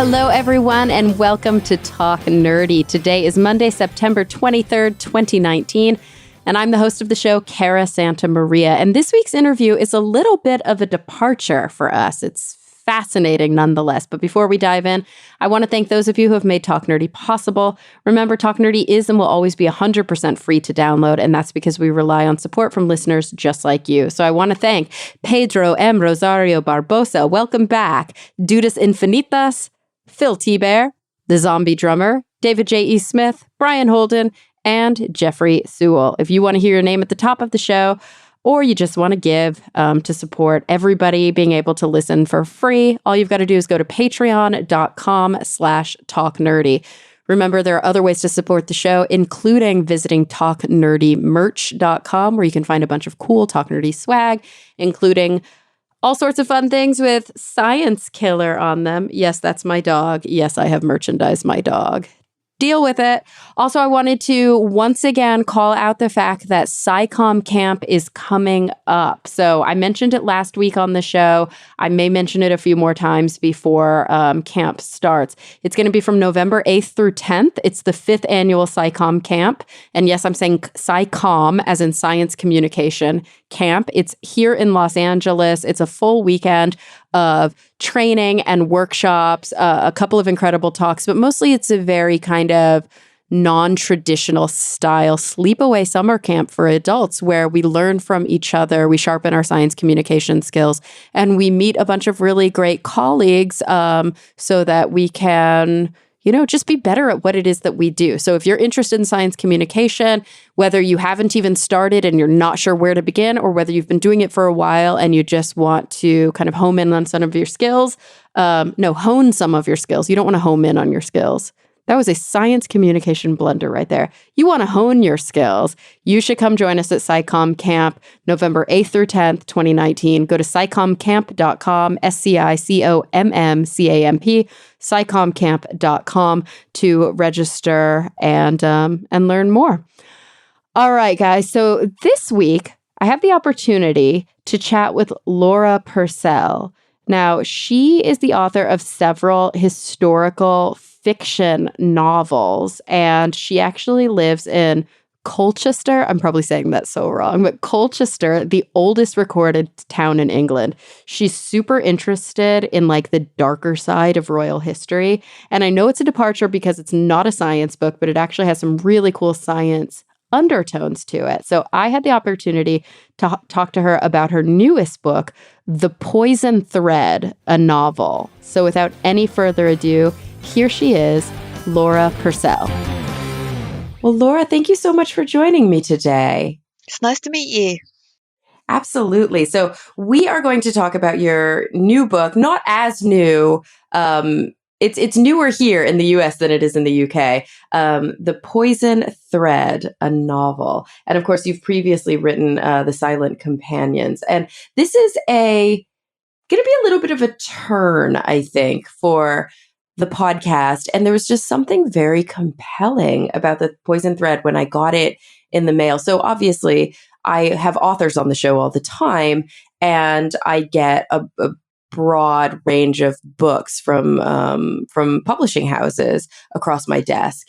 Hello, everyone, and welcome to Talk Nerdy. Today is Monday, September 23rd, 2019, and I'm the host of the show, Cara Santa Maria. And this week's interview is a little bit of a departure for us. It's fascinating nonetheless. But before we dive in, I want to thank those of you who have made Talk Nerdy possible. Remember, Talk Nerdy is and will always be 100% free to download, and that's because we rely on support from listeners just like you. So I want to thank Pedro M. Rosario Barbosa. Welcome back. Dudas Infinitas, Phil T-Bear, The Zombie Drummer, David J.E. Smith, Brian Holden, and Jeffrey Sewell. If you want to hear your name at the top of the show, or you just want to give to support everybody being able to listen for free, all you've got to do is go to patreon.com/talknerdy. Remember, there are other ways to support the show, including visiting talknerdymerch.com, where you can find a bunch of cool Talk Nerdy swag, including all sorts of fun things with Science Killer on them. Yes, that's my dog. Yes, I have merchandised my dog. Deal with it. Also, I wanted to once again call out the fact that SciComm Camp is coming up. So I mentioned it last week on the show. I may mention it a few more times before camp starts. It's going to be from November 8th through 10th. It's the 5th annual SciComm Camp. And yes, I'm saying SciComm as in Science Communication Camp. It's here in Los Angeles. It's a full weekend of training and workshops, a couple of incredible talks, but mostly it's a very kind of non-traditional style sleepaway summer camp for adults where we learn from each other, we sharpen our science communication skills, and we meet a bunch of really great colleagues so that we can just be better at what it is that we do. So if you're interested in science communication, whether you haven't even started and you're not sure where to begin, or whether you've been doing it for a while and you just want to kind of hone in on some of your skills, hone some of your skills. You don't want to home in on your skills. That was a science communication blunder right there. You want to hone your skills. You should come join us at SciComm Camp, November 8th through 10th, 2019. Go to scicommcamp.com, SciCommCamp, scicommcamp.com to register and learn more. All right, guys. So this week, I have the opportunity to chat with Laura Purcell. Now, she is the author of several historical fiction novels, and she actually lives in Colchester. I'm probably saying that so wrong, but Colchester, the oldest recorded town in England. She's super interested in like the darker side of royal history. And I know it's a departure because it's not a science book, but it actually has some really cool science undertones to it. So I had the opportunity to talk to her about her newest book, The Poison Thread, a novel. So without any further ado, here she is, Laura Purcell. Well, Laura, thank you so much for joining me today. It's nice to meet you. Absolutely. So we are going to talk about your new book, not as new. It's newer here in the US than it is in the UK. The Poison Thread, a novel. And of course, you've previously written The Silent Companions. And this is going to be a little bit of a turn, I think, for the podcast. And there was just something very compelling about The Poison Thread when I got it in the mail. So obviously, I have authors on the show all the time, and I get a broad range of books from publishing houses across my desk.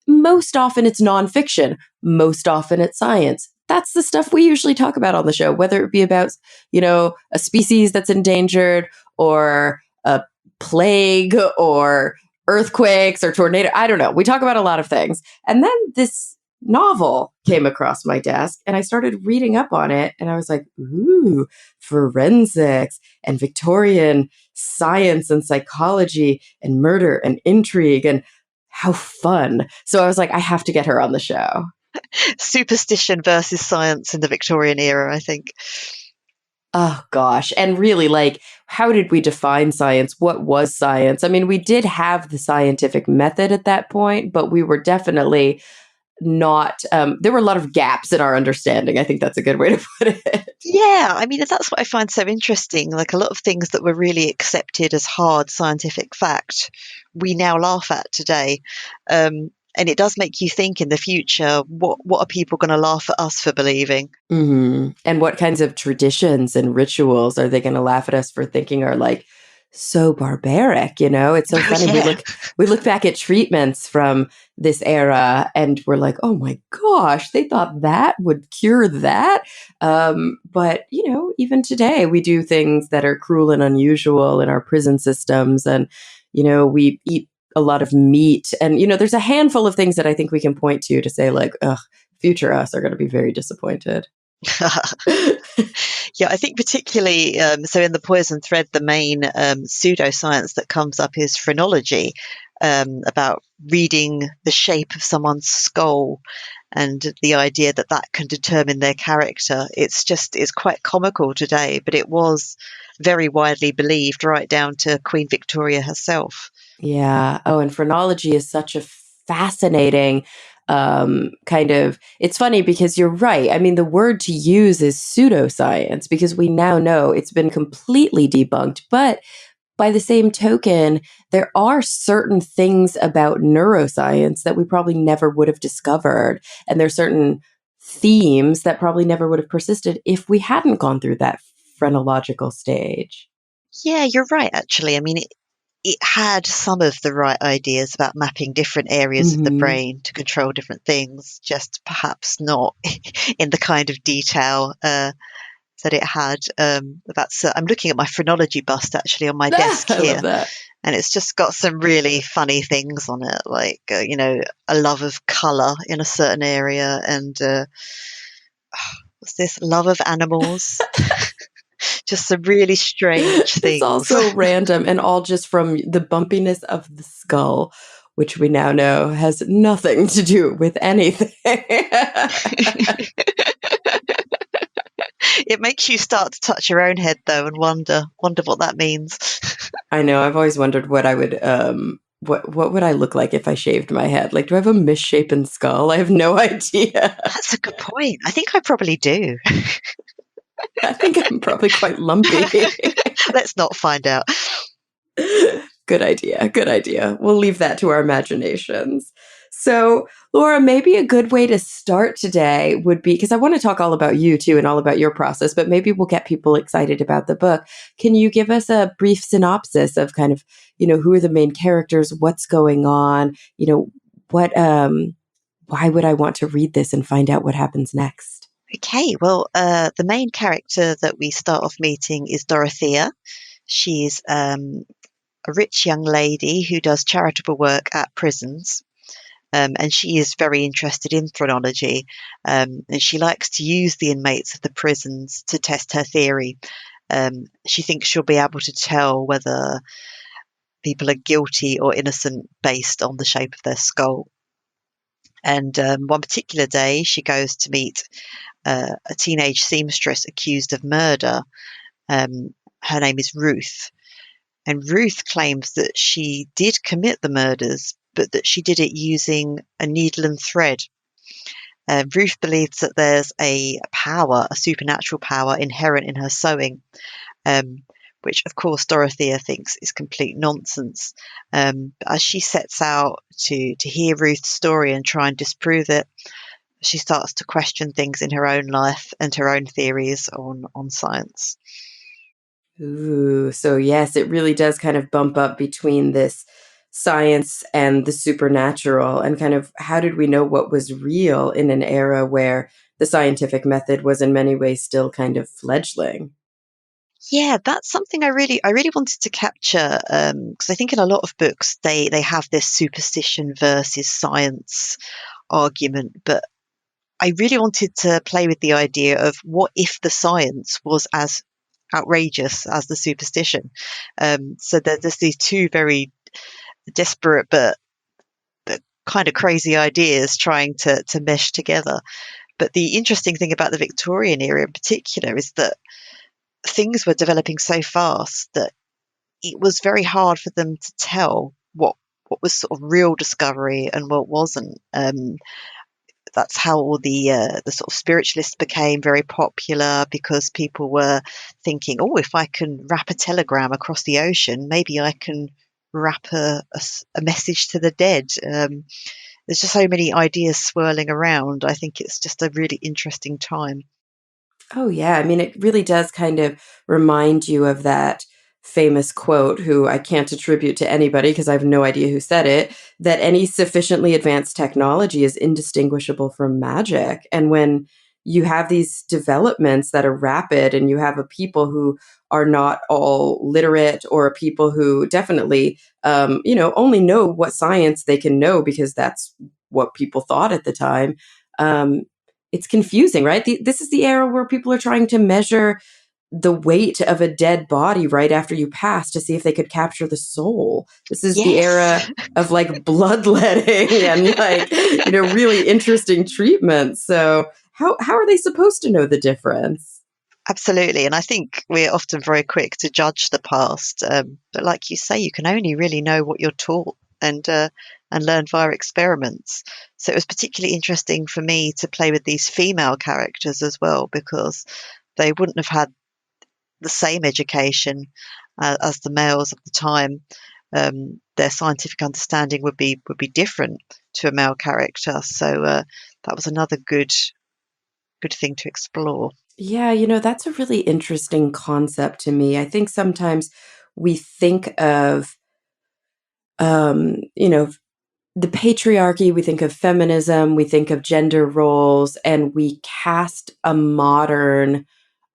Most often it's nonfiction. Most often it's science. That's the stuff we usually talk about on the show, whether it be about, a species that's endangered or a plague or earthquakes or tornado. I don't know. We talk about a lot of things. And then this novel came across my desk and I started reading up on it, and I was like, ooh, forensics and Victorian science and psychology and murder and intrigue, and how fun. So I was like, I have to get her on the show. Superstition versus science in the Victorian era, I think. Oh, gosh. And really, how did we define science? What was science? I mean, we did have the scientific method at that point, but we were definitely not, there were a lot of gaps in our understanding. I think that's a good way to put it. Yeah, I mean, that's what I find so interesting. Like a lot of things that were really accepted as hard scientific fact, we now laugh at today. And it does make you think in the future, what are people going to laugh at us for believing? Mm-hmm. And what kinds of traditions and rituals are they going to laugh at us for thinking are so barbaric, you know? It's so Oh, funny. yeah. We look back at treatments from this era and we're like, oh my gosh, they thought that would cure that. But, you know, even today we do things that are cruel and unusual in our prison systems. And, you know, we eat a lot of meat. And, you know, there's a handful of things that I think we can point to say, like, ugh, future us are going to be very disappointed. Yeah, I think particularly so in the Poison Thread, the main pseudoscience that comes up is phrenology, about reading the shape of someone's skull and the idea that that can determine their character. It's quite comical today, but it was very widely believed right down to Queen Victoria herself. Yeah. Oh, and phrenology is such a fascinating kind of. It's funny because you're right. I mean, the word to use is pseudoscience because we now know it's been completely debunked. But by the same token, there are certain things about neuroscience that we probably never would have discovered. And there's certain themes that probably never would have persisted if we hadn't gone through that phrenological stage. Yeah, you're right, actually. I mean, it had some of the right ideas about mapping different areas of the Hmm. brain to control different things, just perhaps not in the kind of detail that it had. I'm looking at my phrenology bust actually on my desk I love here, that. and it's just got some really funny things on it, like a love of color in a certain area, and what's this? Love of animals. Just some really strange It's all things. so random and all just from the bumpiness of the skull, which we now know has nothing to do with anything. It makes you start to touch your own head though and wonder what that means. I know. I've always wondered what I would what would I look like if I shaved my head? Like, do I have a misshapen skull? I have no idea. That's a good point. I think I probably do. I think I'm probably quite lumpy. Let's not find out. Good idea. Good idea. We'll leave that to our imaginations. So, Laura, maybe a good way to start today would be because I want to talk all about you too and all about your process, but maybe we'll get people excited about the book. Can you give us a brief synopsis of kind of, you know, who are the main characters, what's going on, you know, what why would I want to read this and find out what happens next? Okay, well, the main character that we start off meeting is Dorothea. She's a rich young lady who does charitable work at prisons. And she is very interested in phrenology, and she likes to use the inmates of the prisons to test her theory. She thinks she'll be able to tell whether people are guilty or innocent based on the shape of their skull. And one particular day, she goes to meet a teenage seamstress accused of murder. Her name is Ruth. And Ruth claims that she did commit the murders, but that she did it using a needle and thread. Ruth believes that there's a power, a supernatural power inherent in her sewing, um, which of course Dorothea thinks is complete nonsense. But as she sets out to hear Ruth's story and try and disprove it, she starts to question things in her own life and her own theories on science. Ooh, so yes, it really does kind of bump up between this science and the supernatural, and kind of how did we know what was real in an era where the scientific method was in many ways still kind of fledgling? Yeah, that's something I really wanted to capture, because I think in a lot of books they have this superstition versus science argument, but I really wanted to play with the idea of what if the science was as outrageous as the superstition. So there's these two very desperate but kind of crazy ideas trying to mesh together. But the interesting thing about the Victorian era in particular is that things were developing so fast that it was very hard for them to tell what was sort of real discovery and what wasn't. That's how all the sort of spiritualists became very popular, because people were thinking, oh, if I can wrap a telegram across the ocean, maybe I can wrap a message to the dead. There's just so many ideas swirling around. I think it's just a really interesting time. Oh, yeah. I mean, it really does kind of remind you of that famous quote, who I can't attribute to anybody because I have no idea who said it, that any sufficiently advanced technology is indistinguishable from magic. And when you have these developments that are rapid and you have a people who are not all literate, or a people who definitely, only know what science they can know because that's what people thought at the time. Um, it's confusing, right? This is the era where people are trying to measure the weight of a dead body right after you pass to see if they could capture the soul. This is the Yes, era of like bloodletting and like, really interesting treatments. So how are they supposed to know the difference? absolutely. And I think we're often very quick to judge the past. But like you say, you can only really know what you're taught and learn via experiments. So it was particularly interesting for me to play with these female characters as well, because they wouldn't have had the same education as the males of the time. Their scientific understanding would be different to a male character. So that was another good thing to explore. Yeah, that's a really interesting concept to me. I think sometimes we think of, you know, the patriarchy, we think of feminism, we think of gender roles, and we cast a modern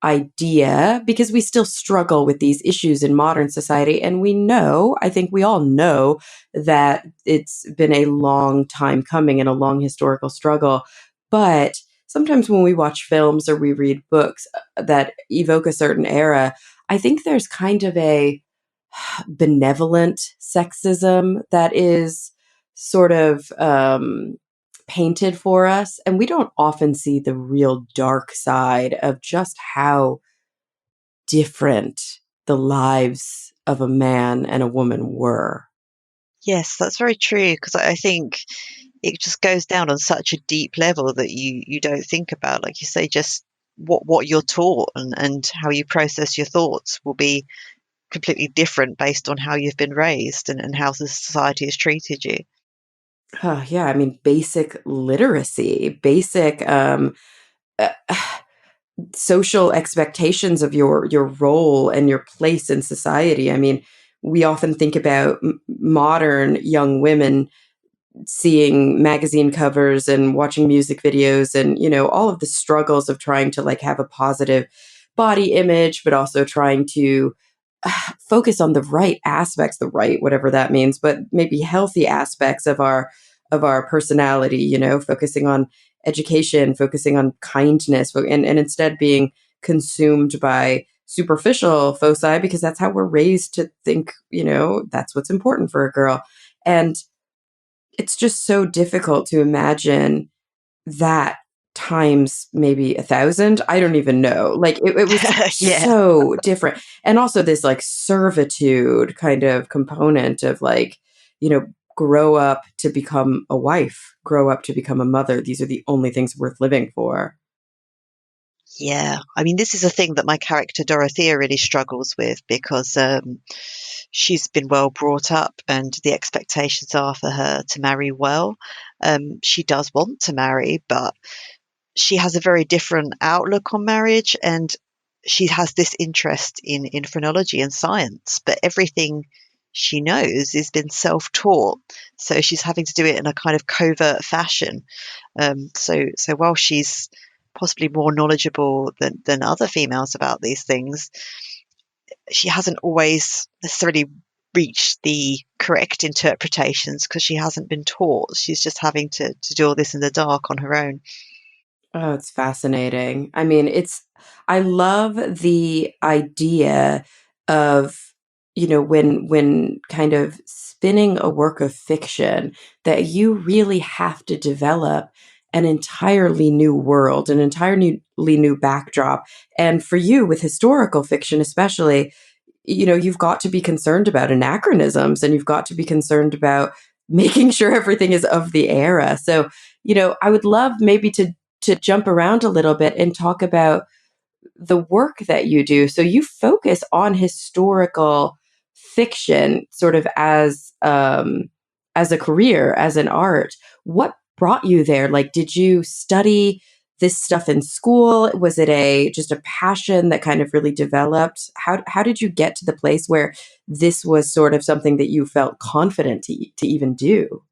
idea because we still struggle with these issues in modern society. And I think we all know that it's been a long time coming and a long historical struggle. But sometimes when we watch films or we read books that evoke a certain era, I think there's kind of a benevolent sexism that is sort of painted for us. And we don't often see the real dark side of just how different the lives of a man and a woman were. Yes, that's very true, because I think it just goes down on such a deep level that you don't think about. Like you say, just what you're taught and how you process your thoughts will be completely different based on how you've been raised and how the society has treated you. Yeah, I mean, basic literacy, basic uh, social expectations of your role and your place in society. I mean, we often think about modern young women seeing magazine covers and watching music videos and all of the struggles of trying to like have a positive body image, but also trying to focus on the right aspects, the right whatever that means, but maybe healthy aspects of our personality, focusing on education, focusing on kindness, and instead being consumed by superficial foci because that's how we're raised to think, that's what's important for a girl. And it's just so difficult to imagine that times maybe 1,000. I don't even know. Like it was Yeah. so different. And also this like servitude kind of component of like, you know, grow up to become a wife, grow up to become a mother. These are the only things worth living for. Yeah, I mean, this is a thing that my character Dorothea really struggles with, because she's been well brought up and the expectations are for her to marry well. She does want to marry, but she has a very different outlook on marriage, and she has this interest in phrenology and science, but everything she knows has been self-taught. So she's having to do it in a kind of covert fashion. So while she's possibly more knowledgeable than other females about these things, she hasn't always necessarily reached the correct interpretations because she hasn't been taught. She's just having to do all this in the dark on her own. Oh, it's fascinating. I mean, I love the idea of, when kind of spinning a work of fiction, that you really have to develop an entirely new world, an entirely new backdrop. And for you, with historical fiction, especially, you've got to be concerned about anachronisms and you've got to be concerned about making sure everything is of the era. So, I would love maybe to jump around a little bit and talk about the work that you do. So you focus on historical fiction sort of as a career, as an art. What brought you there? Like, did you study this stuff in school? Was it just a passion that kind of really developed? How did you get to the place where this was sort of something that you felt confident to even do?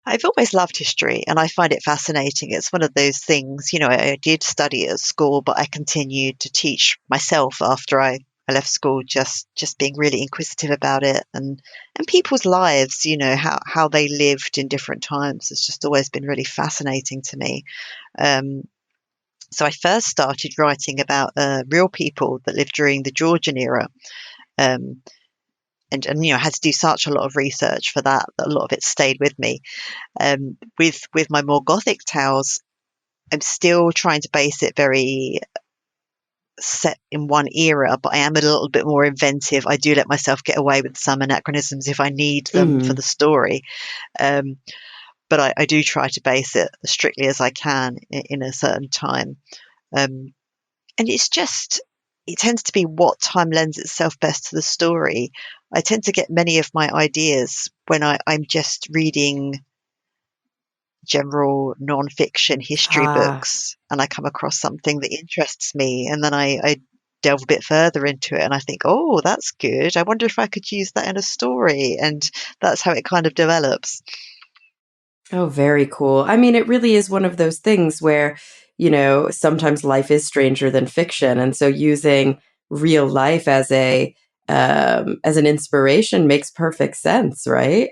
I've always loved history and I find it fascinating. It's one of those things, I did study at school, but I continued to teach myself after I left school, just being really inquisitive about it and people's lives, how they lived in different times. It's just always been really fascinating to me. Um, so I first started writing about real people that lived during the Georgian era. Um, and I had to do such a lot of research for that a lot of it stayed with me. With my more gothic tales, I'm still trying to base it very set in one era, but I am a little bit more inventive. I do let myself get away with some anachronisms if I need them for Hmm. the story. Um, but I do try to base it as strictly as I can in a certain time. Um, and it tends to be what time lends itself best to the story. I tend to get many of my ideas when I'm just reading general non-fiction history Ah. books and I come across something that interests me and then I delve a bit further into it and I think, oh, that's good. I wonder if I could use that in a story. And that's how it kind of develops. Oh, very cool. I mean, it really is one of those things where, sometimes life is stranger than fiction. And so using real life as an inspiration makes perfect sense, right?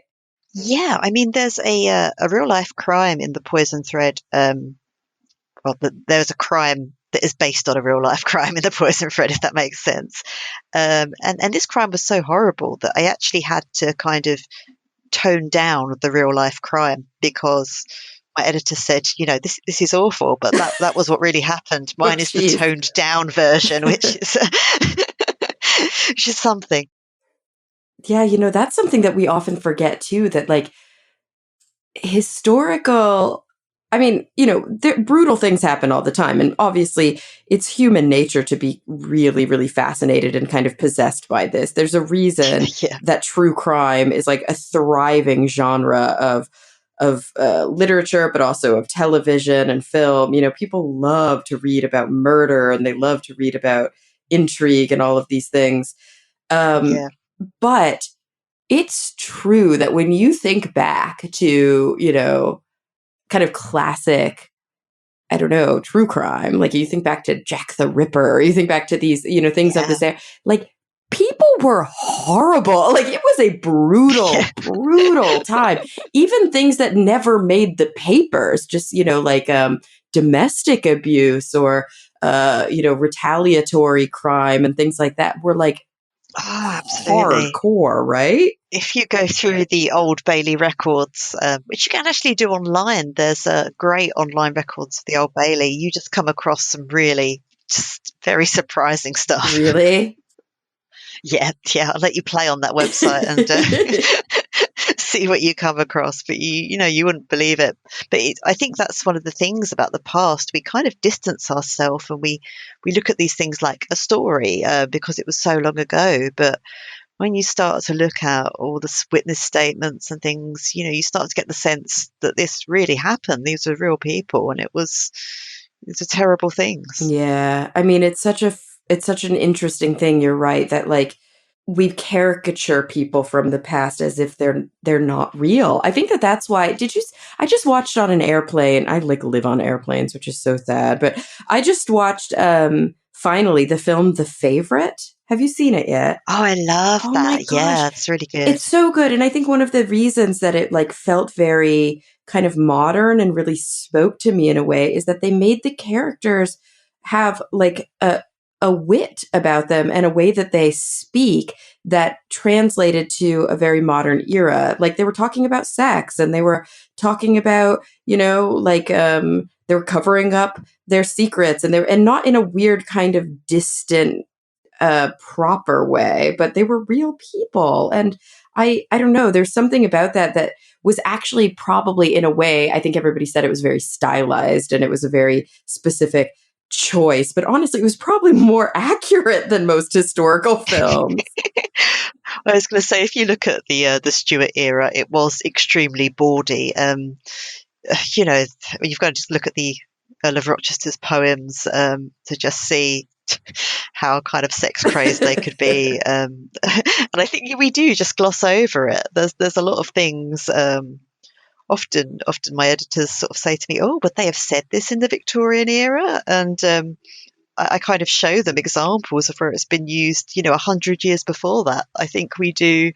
Yeah, I mean, there's a real life crime in the Poison Thread. There's a crime that is based on a real life crime in the Poison Thread, if that makes sense. And this crime was so horrible that I actually had to kind of tone down the real life crime because my editor said, this is awful, but that was what really happened. Oh, Mine is the geez. toned down version, which is which is something. Yeah, that's something that we often forget too, that like historical I mean, brutal things happen all the time. And obviously, it's human nature to be really, really fascinated and kind of possessed by this. There's a reason Yeah, that true crime is like a thriving genre of literature, but also of television and film. People love to read about murder and they love to read about intrigue and all of these things. Um, yeah, but it's true that when you think back to, kind of classic, I don't know, true crime, like you think back to Jack the Ripper, or you think back to these, things of yeah, this era, like people were horrible. Like it was a yeah. brutal, brutal time. Even things that never made the papers, just, like domestic abuse or, retaliatory crime and things like that were like Oh, absolutely. hardcore, right? If you go through the Old Bailey records, which you can actually do online, there's great online records of the Old Bailey. You just come across some really just very surprising stuff. Really? Yeah, yeah. I'll let you play on that website and see what you come across. But you wouldn't believe it. But I think that's one of the things about the past. We kind of distance ourselves and we look at these things like a story because it was so long ago. But when you start to look at all the witness statements and things, you start to get the sense that this really happened. These were real people, and these are terrible things. Yeah. I mean, it's such an interesting thing. You're right that like we caricature people from the past as if they're not real. I think that that's why. I just watched on an airplane. I like live on airplanes, which is so sad. But I just watched finally the film The Favorite. Have you seen it yet? Oh, I love Oh my that. gosh. Yeah, it's really good. It's so good. And I think one of the reasons that it like felt very kind of modern and really spoke to me in a way is that they made the characters have like a wit about them and a way that they speak that translated to a very modern era. Like they were talking about sex and they were talking about, they were covering up their secrets and not in a weird kind of distant proper way, but they were real people. And I don't know, there's something about that was actually probably in a way, I think everybody said it was very stylized and it was a very specific choice, but honestly, it was probably more accurate than most historical films. I was going to say, if you look at the Stuart era, it was extremely bawdy. You know, you've got to just look at Earl of Rochester's poems to just see how kind of sex crazed they could be. And I think we do just gloss over it. There's a lot of things. Often my editors sort of say to me, "Oh, would they have said this in the Victorian era?" And I kind of show them examples of where it's been used, 100 years before that. I think we do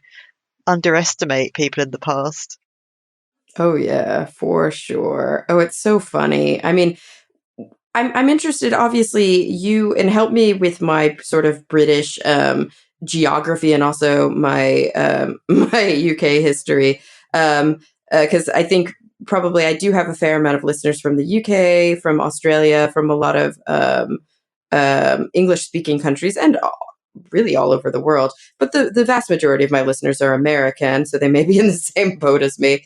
underestimate people in the past. Oh yeah, for sure. Oh, it's so funny. I mean, I'm interested, obviously, you and help me with my sort of British geography and also my my UK history. Because I think probably I do have a fair amount of listeners from the UK, from Australia, from a lot of English speaking countries, and really all over the world. But the vast majority of my listeners are American, so they may be in the same boat as me.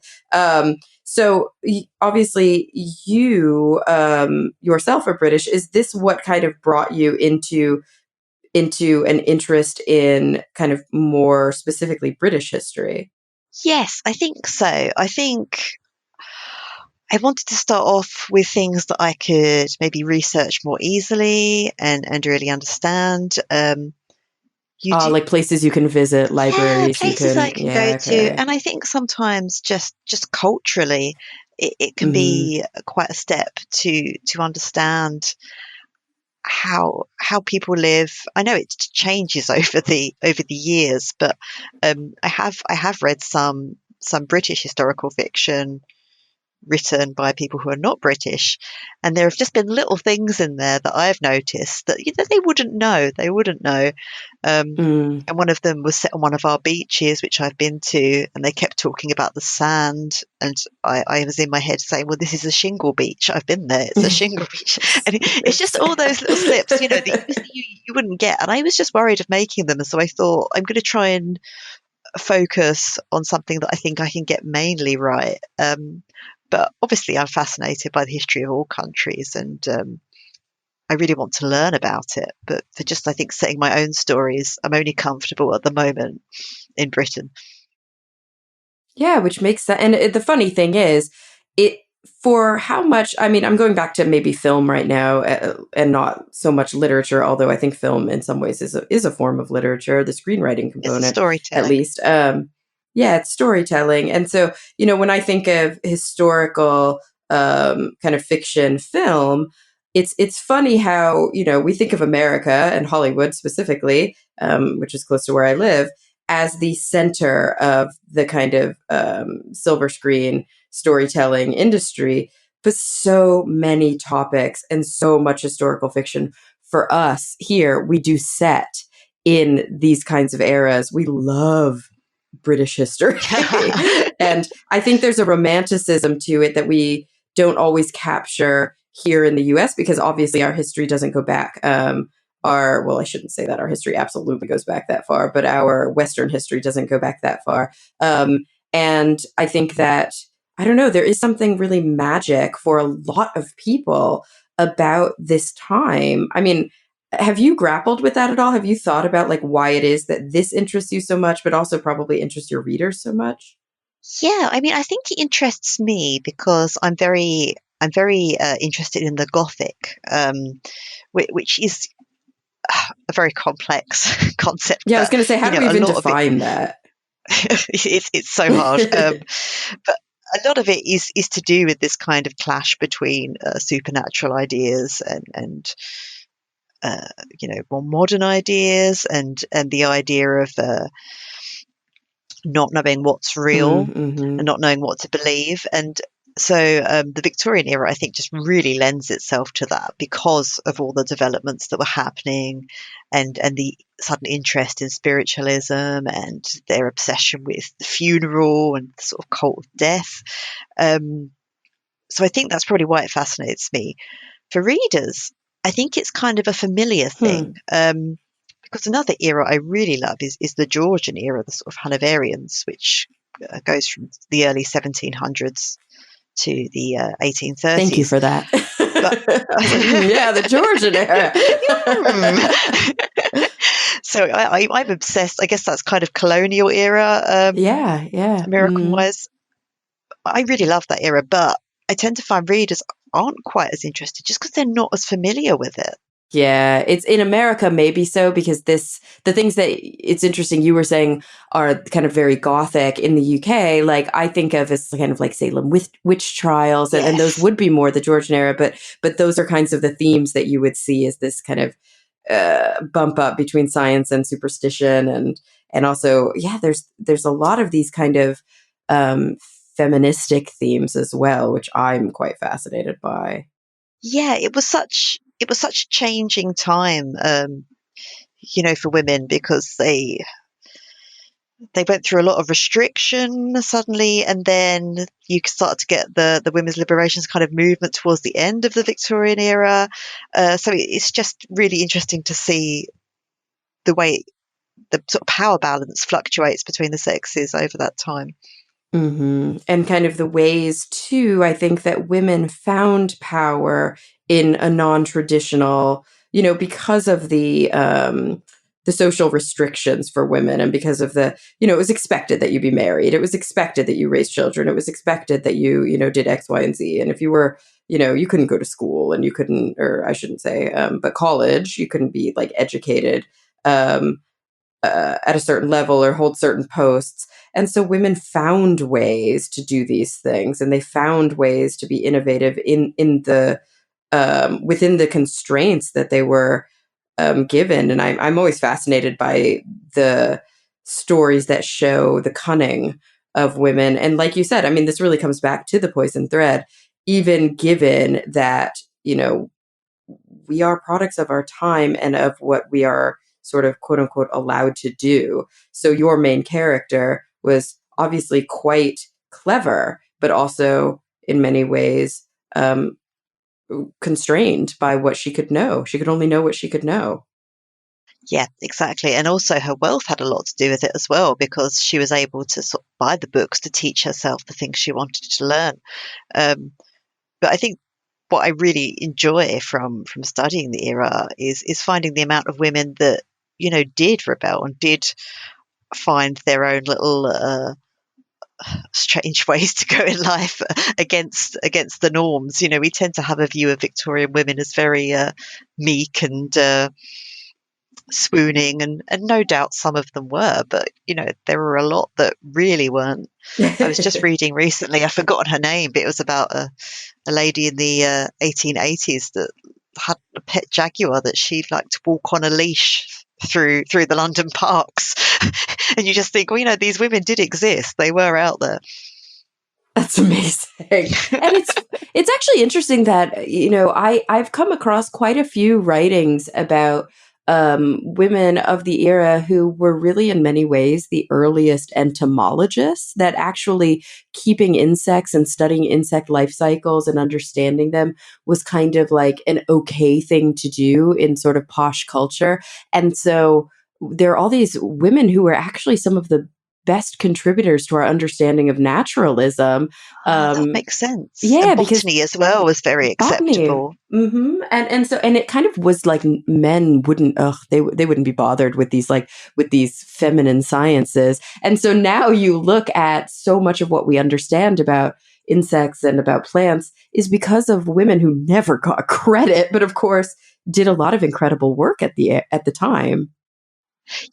So obviously, you yourself are British. Is this what kind of brought you into an interest in kind of more specifically British history? Yes, I think so. I think I wanted to start off with things that I could maybe research more easily and really understand. You do, Like places you can visit, yeah, libraries you places I can. can go Yeah, to, okay. and I think sometimes just culturally, it can Hmm. be quite a step to understand how people live. I know it changes over the years, but I have read some British historical fiction written by people who are not British, and there have just been little things in there that I've noticed that they wouldn't know. They wouldn't know. Mm. And one of them was set on one of our beaches, which I've been to, and they kept talking about the sand. And I was in my head saying, "Well, this is a shingle beach. I've been there. It's a shingle beach." And it's just all those little slips, that you wouldn't get. And I was just worried of making them, and so I thought I'm going to try and focus on something that I think I can get mainly right. But obviously, I'm fascinated by the history of all countries, and I really want to learn about it. But for just, I think, setting my own stories, I'm only comfortable at the moment in Britain. Yeah, which makes sense. And the funny thing is, it for how much, I mean, I'm going back to maybe film right now and not so much literature, although I think film in some ways is a form of literature, the screenwriting It's component, at storytelling. least. Yeah, it's storytelling. And so, when I think of historical kind of fiction film, it's funny how, we think of America and Hollywood specifically, which is close to where I live, as the center of the kind of silver screen storytelling industry, but so many topics and so much historical fiction for us here, we do set in these kinds of eras. We love British history. And I think there's a romanticism to it that we don't always capture here in the US because obviously our history doesn't go back. Well, I shouldn't say that our history absolutely goes back that far, but our Western history doesn't go back that far. And I think that, I don't know, there is something really magic for a lot of people about this time. I mean, have you grappled with that at all? Have you thought about like why it is that this interests you so much, but also probably interests your readers so much? Yeah, I mean, I think it interests me because I'm very interested in the Gothic, which is a very complex concept, Yeah, I was but going to say, how do we a even lot of it define that? it's so hard. But a lot of it is to do with this kind of clash between supernatural ideas and uh, more modern ideas, and the idea of not knowing what's real Mm-hmm. and not knowing what to believe. And so the Victorian era, I think, just really lends itself to that because of all the developments that were happening, and the sudden interest in spiritualism and their obsession with the funeral and the sort of cult of death. Um, so I think that's probably why it fascinates me. For readers, I think it's kind of a familiar Hmm. thing. Because another era I really love is the Georgian era, the sort of Hanoverians, which goes from the early 1700s to the Thank you 1830s. for that. But I was like, yeah, the Georgian era. so I'm obsessed. I guess that's kind of colonial era, Yeah, yeah. American Mm. wise. I really love that era, but I tend to find readers aren't quite as interested just because they're not as familiar with it. Yeah, it's in America, maybe so, because the things that it's interesting you were saying are kind of very gothic in the UK. Like I think of as kind of like Salem witch trials, and those Yes. would be more the Georgian era, but those are kinds of the themes that you would see as this kind of bump up between science and superstition, and also there's a lot of these kind of um, feministic themes as well, which I'm quite fascinated by. Yeah, it was such a changing time, for women because they went through a lot of restriction suddenly, and then you start to get the women's liberations kind of movement towards the end of the Victorian era. So it's just really interesting to see the way the sort of power balance fluctuates between the sexes over that time. And kind of the ways too, I think that women found power in a non-traditional, because of the social restrictions for women, and because of it was expected that you be married, it was expected that you raise children, it was expected that you did X, Y, and Z, and if you were, you couldn't go to school, and you couldn't, or I shouldn't say, but college, you couldn't be like educated. At a certain level or hold certain posts. And so women found ways to do these things, and they found ways to be innovative in the within the constraints that they were given. And I'm always fascinated by the stories that show the cunning of women. And like you said, I mean, this really comes back to the poison thread, even given that, we are products of our time and of what we are sort of quote unquote allowed to do. So your main character was obviously quite clever, but also in many ways constrained by what she could know. She could only know what she could know. Yeah, exactly. And also her wealth had a lot to do with it as well, because she was able to sort of buy the books to teach herself the things she wanted to learn. Um, but I think what I really enjoy from studying the era is finding the amount of women that did rebel and did find their own little strange ways to go in life against the norms. We tend to have a view of Victorian women as very meek and swooning, and no doubt some of them were, but there were a lot that really weren't. I was just reading recently, I've forgotten her name, but it was about a lady in the 1880s that had a pet jaguar that she'd like to walk on a leash through the London parks. And you just think, well, these women did exist, they were out there. That's amazing. And it's actually interesting that, I've come across quite a few writings about women of the era who were really in many ways the earliest entomologists, that actually keeping insects and studying insect life cycles and understanding them was kind of like an okay thing to do in sort of posh culture. And so there are all these women who were actually some of the best contributors to our understanding of naturalism. That makes sense. Yeah, And because botany as well was very botany. acceptable. And it kind of was like men wouldn't they wouldn't be bothered with these feminine sciences. And so now you look at so much of what we understand about insects and about plants is because of women who never got credit, but of course did a lot of incredible work at the time.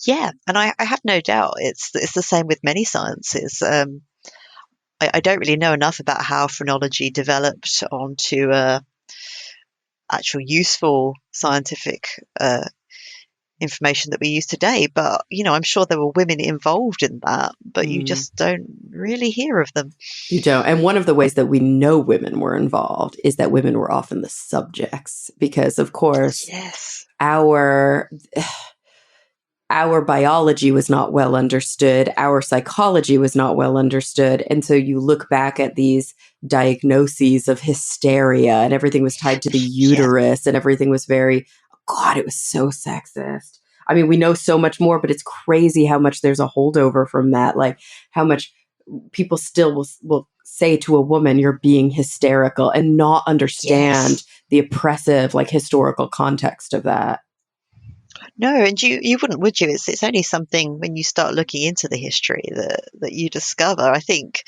Yeah, and I have no doubt it's the same with many sciences. I don't really know enough about how phrenology developed onto actual useful scientific information that we use today, but I'm sure there were women involved in that, but you Mm. just don't really hear of them. You don't. And one of the ways that we know women were involved is that women were often the subjects, because, of course, Yes. our our biology was not well understood, our psychology was not well understood, and so you look back at these diagnoses of hysteria, and everything was tied to the Yeah. uterus, and everything was very, God, it was so sexist. I mean, we know so much more, but it's crazy how much there's a holdover from that, like how much people still will say to a woman, you're being hysterical, and not understand Yes. the oppressive, like, historical context of that. No, and you wouldn't, would you? It's only something when you start looking into the history that you discover. I think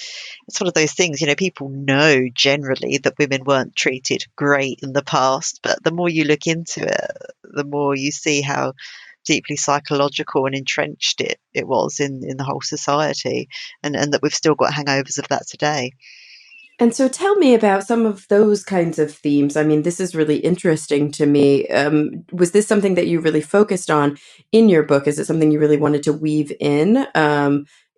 it's one of those things, people know generally that women weren't treated great in the past, but the more you look into it, the more you see how deeply psychological and entrenched it was in the whole society, and that we've still got hangovers of that today. And so tell me about some of those kinds of themes. I mean, this is really interesting to me. Was this something that you really focused on in your book? Is it something you really wanted to weave in?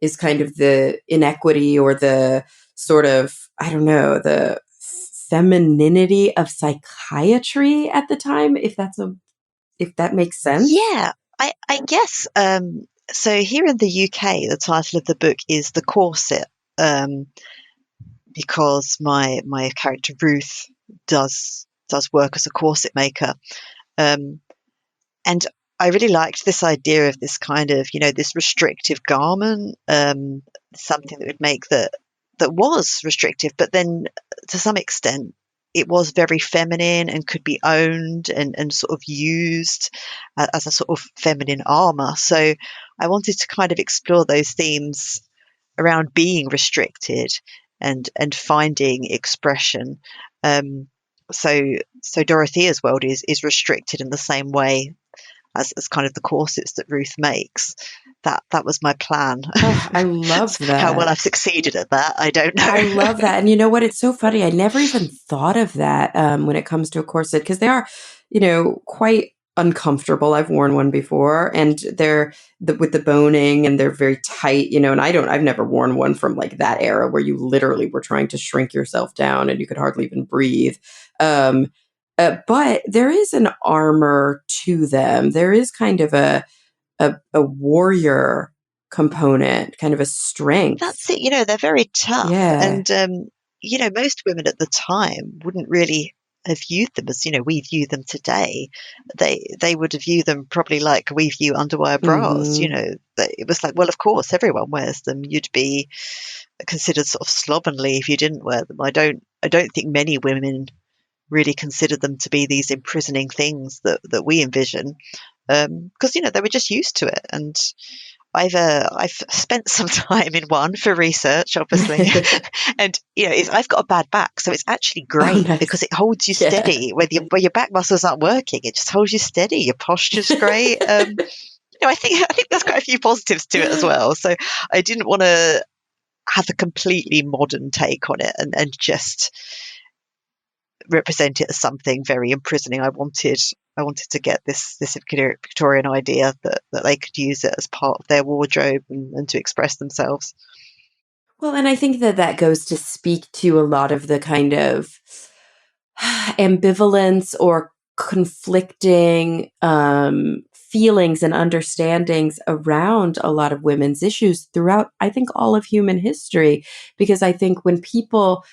Is kind of the inequity or the sort of, I don't know, the femininity of psychiatry at the time, if that makes sense? Yeah, I guess. So here in the UK, the title of the book is The Corset. Um, because my character Ruth does work as a corset maker, um, and I really liked this idea of this kind of this restrictive garment, something that would make that was restrictive, but then to some extent it was very feminine and could be owned and sort of used as a sort of feminine armor. So I wanted to kind of explore those themes around being restricted and finding expression. Um, so Dorothea's world is restricted in the same way as kind of the corsets that Ruth makes. That was my plan. Oh, I love How well I've that. succeeded at that, I don't I know. love that. And you know what? It's so funny. I never even thought of that when it comes to a corset because they are, quite uncomfortable. I've worn one before and they're with the boning and they're very tight, and I've never worn one from like that era where you literally were trying to shrink yourself down and you could hardly even breathe. Um, but there is an armor to them. There is kind of a warrior component, kind of a strength. That's it. They're very tough, Yeah. and most women at the time wouldn't really have viewed them as we view them today. They would view them probably like we view underwire bras. Mhm. It was like, well, of course, everyone wears them. You'd be considered sort of slovenly if you didn't wear them. I don't think many women really considered them to be these imprisoning things that we envision, because they were just used to it. And I've spent some time in one for research, obviously, and I've got a bad back, so it's actually Oh, great nice. because it holds you Yeah. steady. Where your back muscles aren't working, it just holds you steady. Your posture's great. I think there's quite a few positives to it as well. So I didn't want to have a completely modern take on it and just represent it as something very imprisoning. I wanted to get this Victorian idea that they could use it as part of their wardrobe and to express themselves. Well, and I think that that goes to speak to a lot of the kind of ambivalence or conflicting feelings and understandings around a lot of women's issues throughout, I think, all of human history. Because I think when people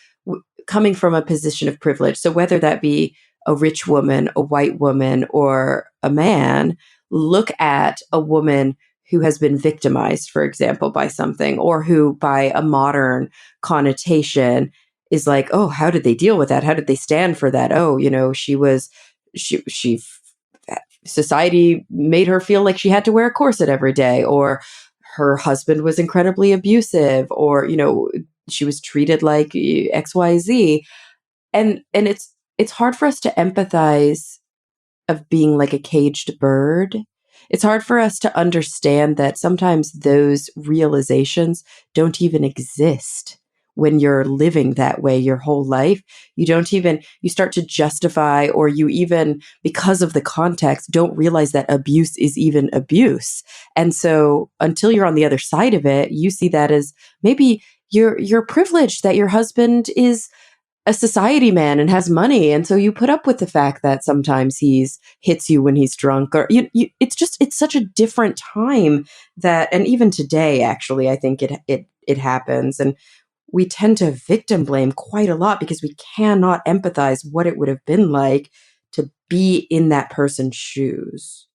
coming from a position of privilege, so whether that be a rich woman, a white woman, or a man, look at a woman who has been victimized, for example, by something, or who, by a modern connotation, is like, oh, how did they deal with that? How did they stand for that? Oh, she society made her feel like she had to wear a corset every day, or her husband was incredibly abusive, or she was treated like XYZ. And it's hard for us to empathize of being like a caged bird. It's hard for us to understand that sometimes those realizations don't even exist when you're living that way your whole life. You start to justify, or you even, because of the context, don't realize that abuse is even abuse. And so until you're on the other side of it, you see that as maybe you're privileged that your husband is a society man and has money, and so you put up with the fact that sometimes he's hits you when he's drunk, or it's such a different time that, and even today actually I think it happens, and we tend to victim blame quite a lot because we cannot empathize what it would have been like to be in that person's shoes.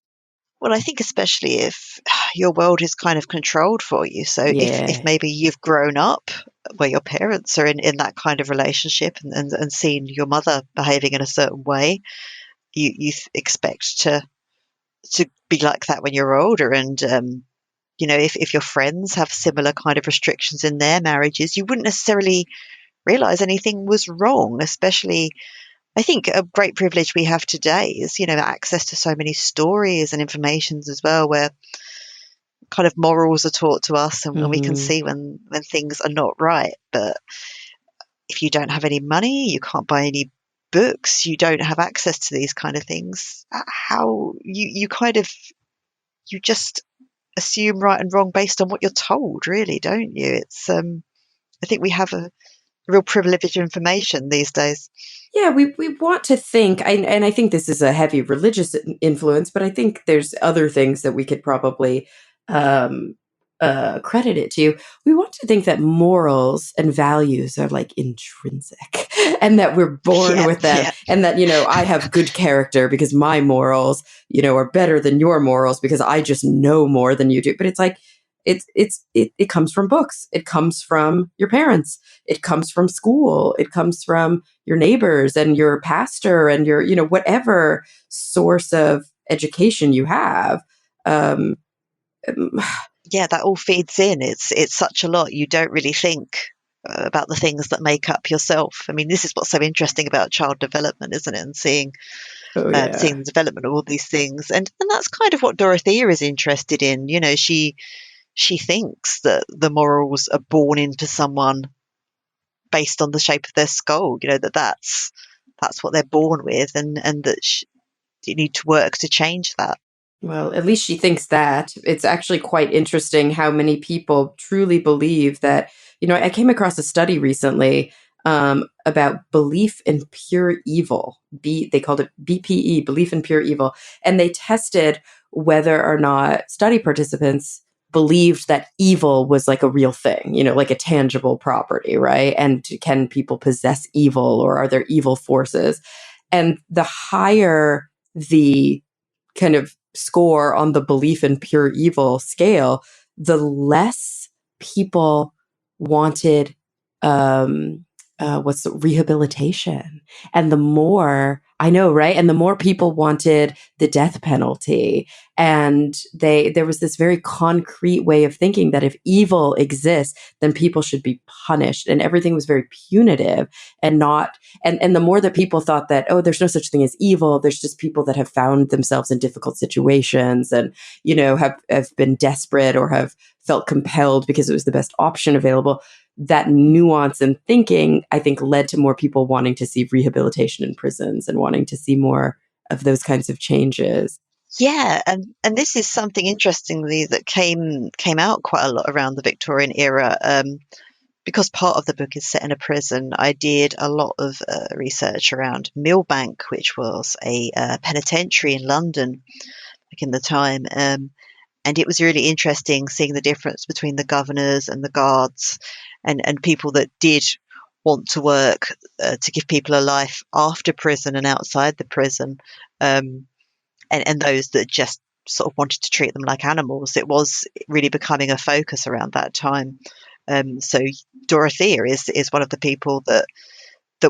Well, I think especially if your world is kind of controlled for you. So if Yeah. maybe you've grown up where your parents are in that kind of relationship and seen your mother behaving in a certain way, you expect to be like that when you're older. And if your friends have similar kind of restrictions in their marriages, you wouldn't necessarily realize anything was wrong. Especially, I think a great privilege we have today is access to so many stories and informations as well, where kind of morals are taught to us, and we can Hmm. see when things are not right. But if you don't have any money, you can't buy any books, you don't have access to these kind of things, how you just assume right and wrong based on what you're told, really, don't you? It's I think we have a real privilege of information these days. Yeah, we want to think, and I think this is a heavy religious influence, but I think there's other things that we could probably um, credit it to. We want to think that morals and values are like intrinsic, and that we're born Yeah, with them, yeah, and that I have good character because my morals are better than your morals because I just know more than you do. But it's like it comes from books, it comes from your parents, it comes from school, it comes from your neighbors and your pastor and your whatever source of education you have. um, yeah, that all feeds in. It's such a lot, you don't really think about the things that make up yourself. I mean, this is what's so interesting about child development, isn't it? And oh yeah. seeing the development of all these things, and that's kind of what Dorothea is interested in. She thinks that the morals are born into someone based on the shape of their skull. That's what they're born with, and that you need to work to change that. Well, at least she thinks that. It's actually quite interesting how many people truly believe that. I came across a study recently about belief in pure evil. They called it BPE, belief in pure evil. And they tested whether or not study participants believed that evil was like a real thing, like a tangible property, right? And can people possess evil, or are there evil forces? And the higher the kind of score on the belief in pure evil scale, the less people wanted what's the rehabilitation, and the more, I know, right? And the more people wanted the death penalty, and there was this very concrete way of thinking that if evil exists, then people should be punished, and everything was very punitive and not. And the more that people thought that, oh, there's no such thing as evil, there's just people that have found themselves in difficult situations and have been desperate or have felt compelled because it was the best option available. That nuance in thinking, I think, led to more people wanting to see rehabilitation in prisons and wanting to see more of those kinds of changes. Yeah, and this is something interestingly that came out quite a lot around the Victorian era. Because part of the book is set in a prison, I did a lot of research around Millbank, which was a penitentiary in London back in the time. And it was really interesting seeing the difference between the governors and the guards, and people that did want to work to give people a life after prison and outside the prison, um, and those that just sort of wanted to treat them like animals. It was really becoming a focus around that time. So Dorothea is one of the people that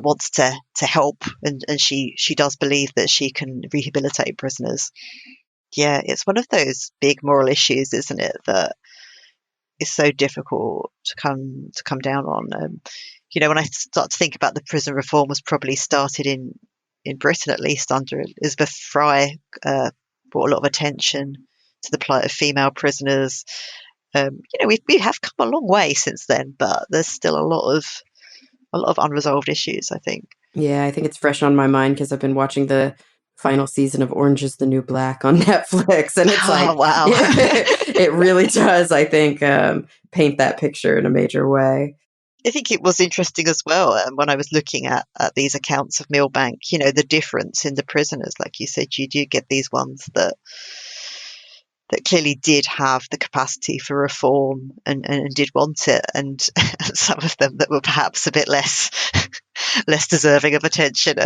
wants to help, and she does believe that she can rehabilitate prisoners. Yeah, it's one of those big moral issues, isn't it, that is so difficult to come down on. When I start to think about the prison reform was probably started in Britain, at least under Elizabeth Fry, brought a lot of attention to the plight of female prisoners. We have come a long way since then, but there's still a lot of unresolved issues, I think. Yeah, I think it's fresh on my mind because I've been watching the final season of Orange is the New Black on Netflix, and it's Oh like wow. it really does, I think, paint that picture in a major way. I think it was interesting as well, when I was looking at these accounts of Millbank, the difference in the prisoners. Like you said, you do get these ones that clearly did have the capacity for reform, and did want it, and some of them that were perhaps a bit less less deserving of attention.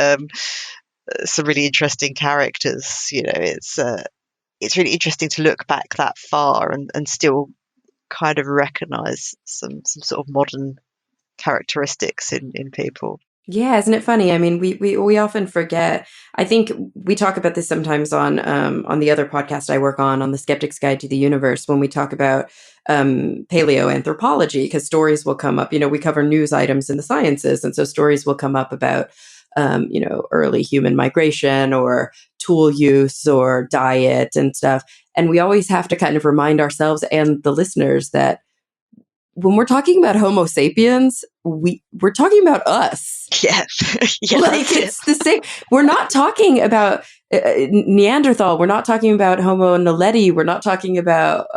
Some really interesting characters. It's really interesting to look back that far, and still kind of recognise some sort of modern characteristics in people. Yeah, isn't it funny? I mean, we often forget. I think we talk about this sometimes on the other podcast I work on the Skeptic's Guide to the Universe, when we talk about paleoanthropology, because stories will come up. We cover news items in the sciences, and so stories will come up about early human migration or tool use or diet and stuff. And we always have to kind of remind ourselves and the listeners that when we're talking about Homo sapiens, we're talking about us. Yeah, yeah, Like, it's the same. We're not talking about Neanderthal. We're not talking about Homo naledi. We're not talking about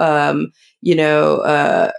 you know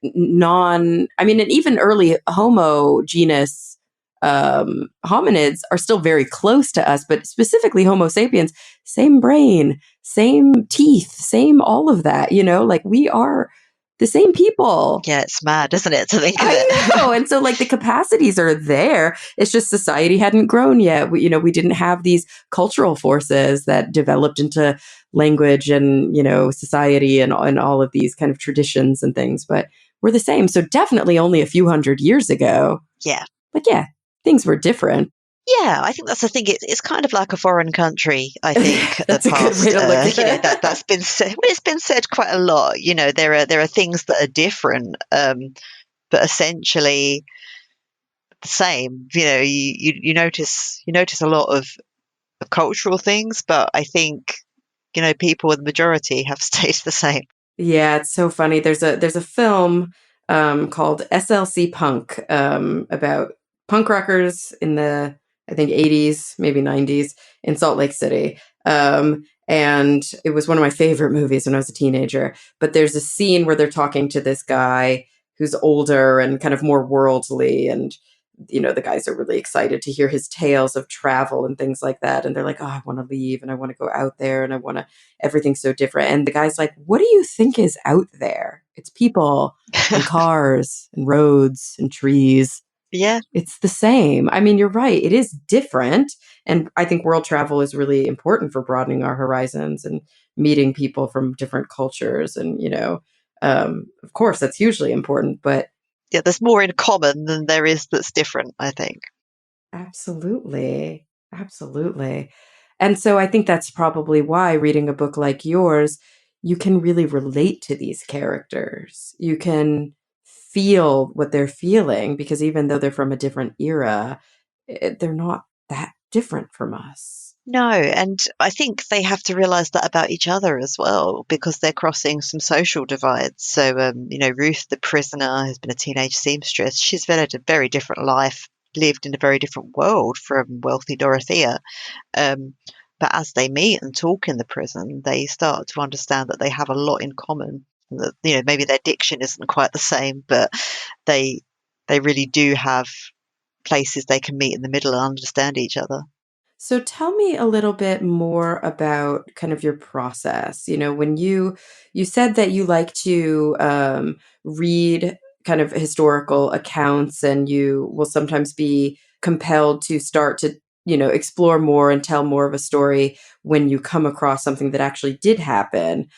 non. I mean, and even early Homo genus hominids are still very close to us, but specifically Homo sapiens, same brain, same teeth, same all of that. Like, we are the same people. yeah. It's mad, isn't it, to think of I it? know. And so, like, the capacities are there. It's just society hadn't grown yet. We didn't have these cultural forces that developed into language and, society and all of these kind of traditions and things. But we're the same. So definitely only a few hundred years ago. Yeah. But yeah, things were different. Yeah, I think that's the thing. It's kind of like a foreign country. I think the That's a good way past, to look at that's it. been said. Well, it's been said quite a lot. There are things that are different, but essentially the same. You notice a lot of cultural things, but I think people with the majority have stayed the same. Yeah, it's so funny. There's a film called SLC Punk about punk rockers in the, I think, 80s, maybe 90s, in Salt Lake City. And it was one of my favorite movies when I was a teenager. But there's a scene where they're talking to this guy who's older and kind of more worldly, and the guys are really excited to hear his tales of travel and things like that. And they're like, "Oh, I want to leave and I want to go out there and I want to, everything's so different." And the guy's like, "What do you think is out there? It's people and cars and roads and trees. Yeah. It's the same." I mean, you're right. It is different. And I think world travel is really important for broadening our horizons and meeting people from different cultures. And, of course, that's hugely important. But Yeah, there's more in common than there is that's different, I think. absolutely. Absolutely. And so I think that's probably why reading a book like yours, you can really relate to these characters. You can feel what they're feeling, because even though they're from a different era, they're not that different from us. No, and I think they have to realize that about each other as well, because they're crossing some social divides. So, Ruth, the prisoner, has been a teenage seamstress. She's led a very different life, lived in a very different world from wealthy Dorothea. Um, but as they meet and talk in the prison, they start to understand that they have a lot in common. That, maybe their diction isn't quite the same, but they they really do have places they can meet in the middle and understand each other. So tell me a little bit more about kind of your process. When you said that you like to read kind of historical accounts, and you will sometimes be compelled to start to explore more and tell more of a story when you come across something that actually did happen.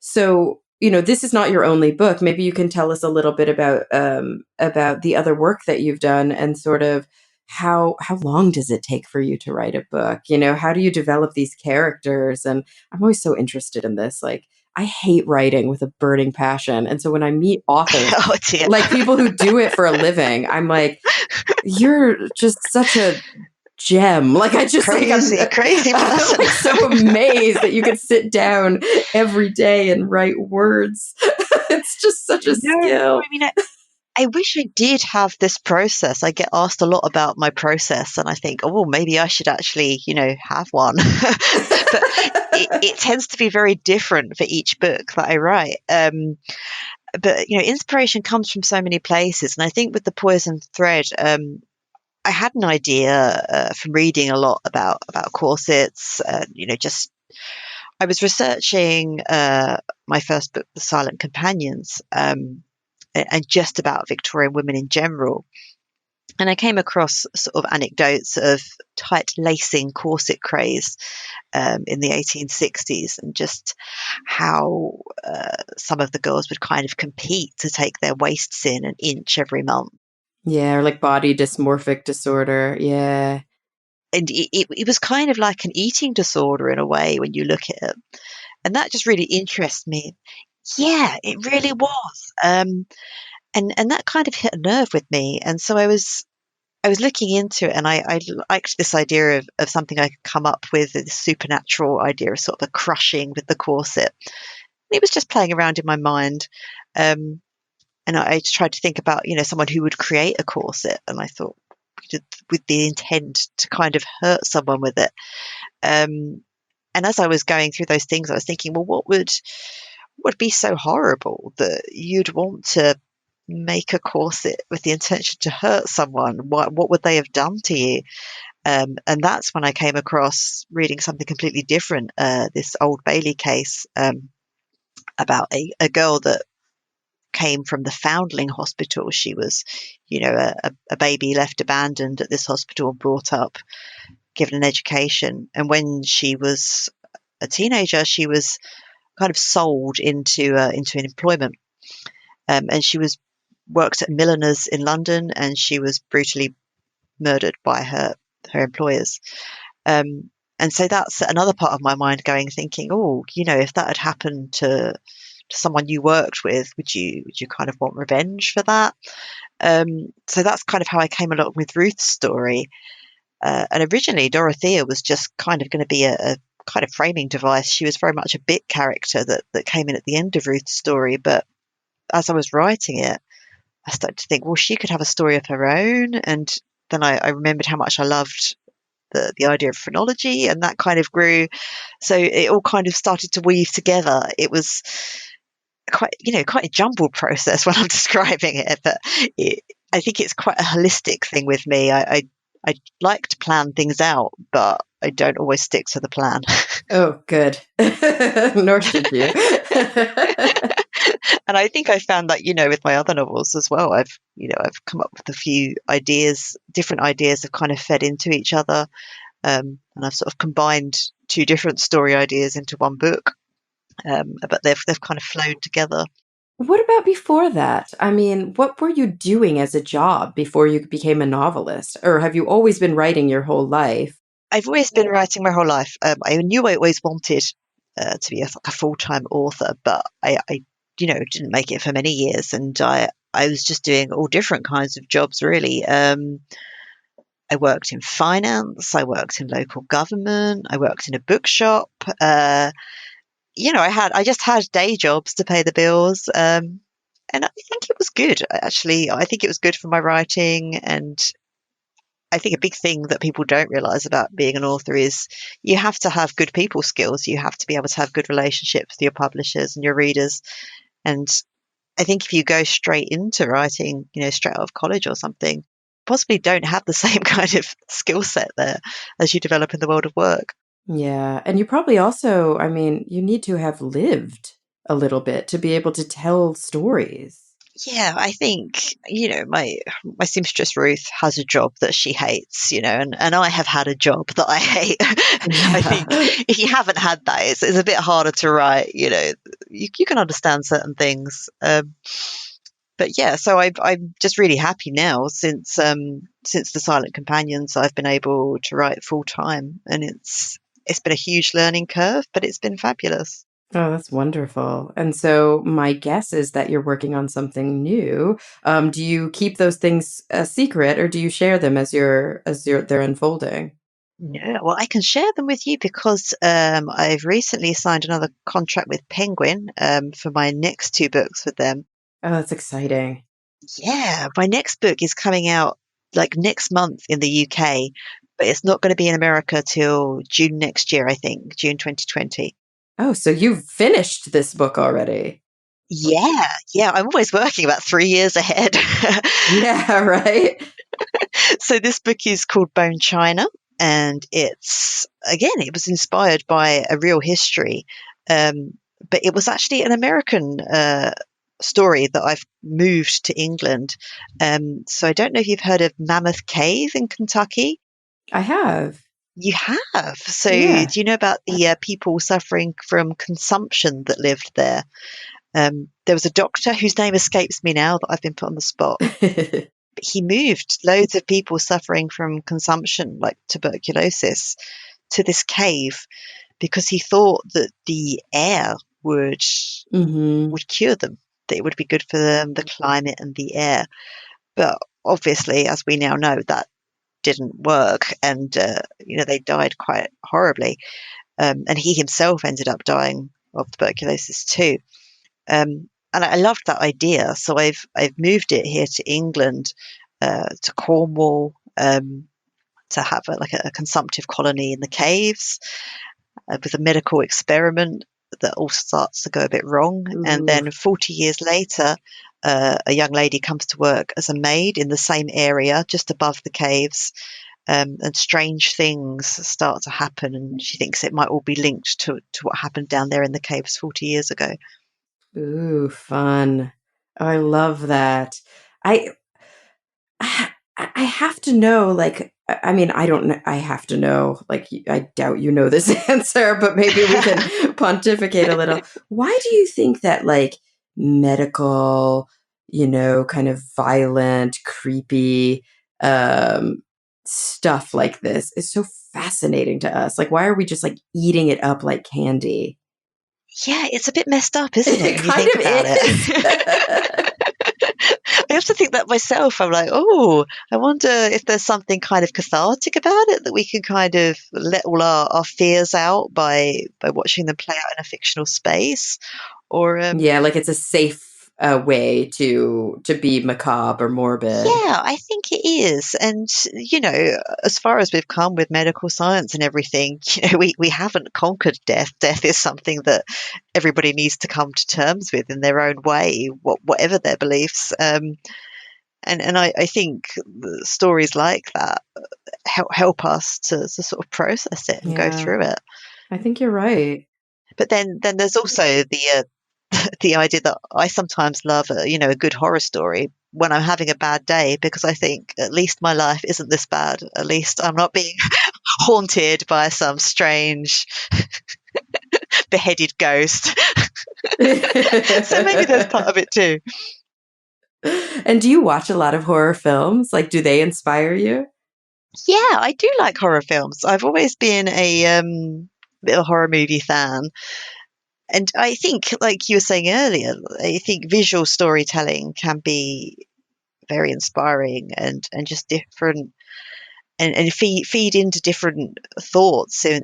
So this is not your only book. Maybe you can tell us a little bit about the other work that you've done, and sort of how long does it take for you to write a book? How do you develop these characters? And I'm always so interested in this. Like, I hate writing with a burning passion. And so when I meet authors, Oh dear. like people who do it for a living, I'm like, you're just such a gem. Like, I just like Crazy, crazy I'm person. like so amazed that you could sit down every day and write words. It's just such a No, I skill. mean, I wish I did have this process. I get asked a lot about my process, and I think, oh, well, maybe I should actually, have one. But it tends to be very different for each book that I write. But inspiration comes from so many places, and I think with the Poison Thread, I had an idea from reading a lot about corsets. Just I was researching my first book, The Silent Companions, and just about Victorian women in general. And I came across sort of anecdotes of tight lacing corset craze in the 1860s, and just how some of the girls would kind of compete to take their waists in an inch every month. Yeah, or like body dysmorphic disorder. Yeah. And it was kind of like an eating disorder in a way when you look at it. And that just really interests me. Yeah, it really was. And that kind of hit a nerve with me. And so I was looking into it, and I liked this idea of something I could come up with, this supernatural idea of sort of a crushing with the corset. And it was just playing around in my mind. Um, and I tried to think about, someone who would create a corset. And I thought, with the intent to kind of hurt someone with it. Um, and as I was going through those things, I was thinking, well, what would be so horrible that you'd want to make a corset with the intention to hurt someone? What would they have done to you? And that's when I came across reading something completely different, this Old Bailey case, about a girl that came from the Foundling Hospital. She was, a baby left abandoned at this hospital, brought up, given an education. And when she was a teenager, she was kind of sold into an employment. And she worked at milliners in London, and she was brutally murdered by her employers. And so that's another part of my mind thinking, oh, if that had happened to someone you worked with, would you kind of want revenge for that? So that's kind of how I came along with Ruth's story. And originally, Dorothea was just kind of going to be a kind of framing device. She was very much a bit character that came in at the end of Ruth's story. But as I was writing it, I started to think, well, she could have a story of her own. And then I remembered how much I loved the idea of phrenology, and that kind of grew. So it all kind of started to weave together. It was quite a jumbled process when I'm describing it, but I think it's quite a holistic thing with me. I like to plan things out, but I don't always stick to the plan. Oh, good. Nor should you. And I think I found that, with my other novels as well, I've come up with a few ideas, different ideas have kind of fed into each other. And I've sort of combined two different story ideas into one book. But they've kind of flowed together. What about before that? I mean, what were you doing as a job before you became a novelist? Or have you always been writing your whole life? I've always been writing my whole life. I knew I always wanted to be a full-time author, but I didn't make it for many years, and I was just doing all different kinds of jobs, really. I worked in finance, I worked in local government, I worked in a bookshop. I just had day jobs to pay the bills. And I think it was good, actually. I think it was good for my writing. And I think a big thing that people don't realize about being an author is you have to have good people skills. You have to be able to have good relationships with your publishers and your readers. And I think if you go straight into writing, straight out of college or something, possibly don't have the same kind of skill set there as you develop in the world of work. Yeah. And you probably also, I mean, you need to have lived a little bit to be able to tell stories. Yeah, I think, my seamstress Ruth has a job that she hates, and I have had a job that I hate. I think Yeah. if you haven't had that, it's a bit harder to write, you can understand certain things. But yeah, so I'm just really happy now since The Silent Companions, I've been able to write full time, and it's been a huge learning curve, but it's been fabulous. Oh, that's wonderful. And so my guess is that you're working on something new. Do you keep those things a secret or do you share them they're unfolding? Yeah, well, I can share them with you because I've recently signed another contract with Penguin for my next two books with them. Oh, that's exciting. Yeah, my next book is coming out like next month in the UK, but it's not going to be in America till June next year, I think, June 2020. Oh, so you've finished this book already. Yeah, yeah, I'm always working about 3 years ahead. Yeah, right? So this book is called Bone China, and it was inspired by a real history, but it was actually an American story that I've moved to England. So I don't know if you've heard of Mammoth Cave in Kentucky. I have. You have. So do Yeah. you know about the people suffering from consumption that lived there? There was a doctor whose name escapes me now that I've been put on the spot. he moved loads of people suffering from consumption, like tuberculosis, to this cave because he thought that the air would Hmm. cure them, that it would be good for them, the climate and the air. But obviously, as we now know, that didn't work, and they died quite horribly. And he himself ended up dying of tuberculosis too. And I loved that idea, so I've moved it here to England, to Cornwall, to have a consumptive colony in the caves, with a medical experiment that all starts to go a bit wrong. And Ooh. then 40 years later, a young lady comes to work as a maid in the same area, just above the caves. And strange things start to happen, and she thinks it might all be linked to what happened down there in the caves 40 years ago. Ooh, fun. Oh, I love that. I I have to know, like, I mean, I don't know. I have to know, like, I doubt you know this answer, but maybe we can pontificate a little. Why do you think that, like, medical, kind of violent, creepy um, stuff like this is so fascinating to us? Like, why are we just like eating it up like candy? Yeah, it's a bit messed up, isn't it, It when you kind think of about is. it? I have to think that myself. I'm like, oh, I wonder if there's something kind of cathartic about it, that we can kind of let all our fears out by watching them play out in a fictional space. Or Yeah, like it's a safe way to be macabre or morbid. yeah, I think it is. And, as far as we've come with medical science and everything, we haven't conquered death. Death is something that everybody needs to come to terms with in their own way, whatever their beliefs. And I think stories like that help us to sort of process it and go Yeah, through it. I think you're right. But then there's also the idea that I sometimes love a good horror story when I'm having a bad day, because I think at least my life isn't this bad. At least I'm not being haunted by some strange beheaded ghost. So maybe there's part of it too. And do you watch a lot of horror films? Like, do they inspire you? Yeah, I do like horror films. I've always been a little horror movie fan. And I think, like you were saying earlier, I think visual storytelling can be very inspiring and just different, and feed into different thoughts in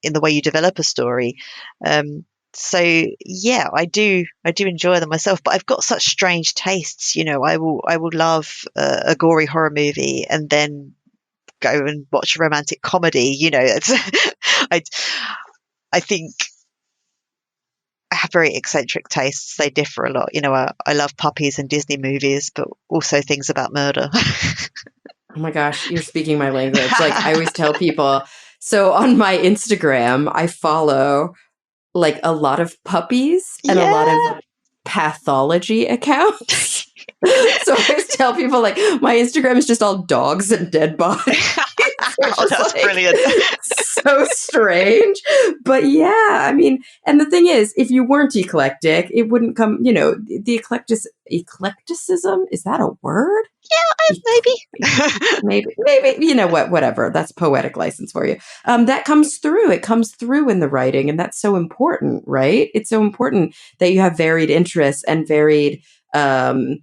the way you develop a story. Um, so yeah, I do enjoy them myself, but I've got such strange tastes. I will love a gory horror movie and then go and watch a romantic comedy. It's I I think I have very eccentric tastes. They differ a lot. I love puppies and Disney movies, but also things about murder. Oh my gosh, you're speaking my language. Like, I always tell people, so on my Instagram, I follow like a lot of puppies and a lot of Yeah. pathology accounts. So I always tell people, like, my Instagram is just all dogs and dead bodies. Which Oh, is that's like brilliant. so strange. But yeah, I mean, and the thing is, if you weren't eclectic, it wouldn't come, the eclecticism, is that a word? Maybe. Maybe, whatever. That's poetic license for you. That comes through. It comes through in the writing, and that's so important, right? It's so important that you have varied interests and varied um,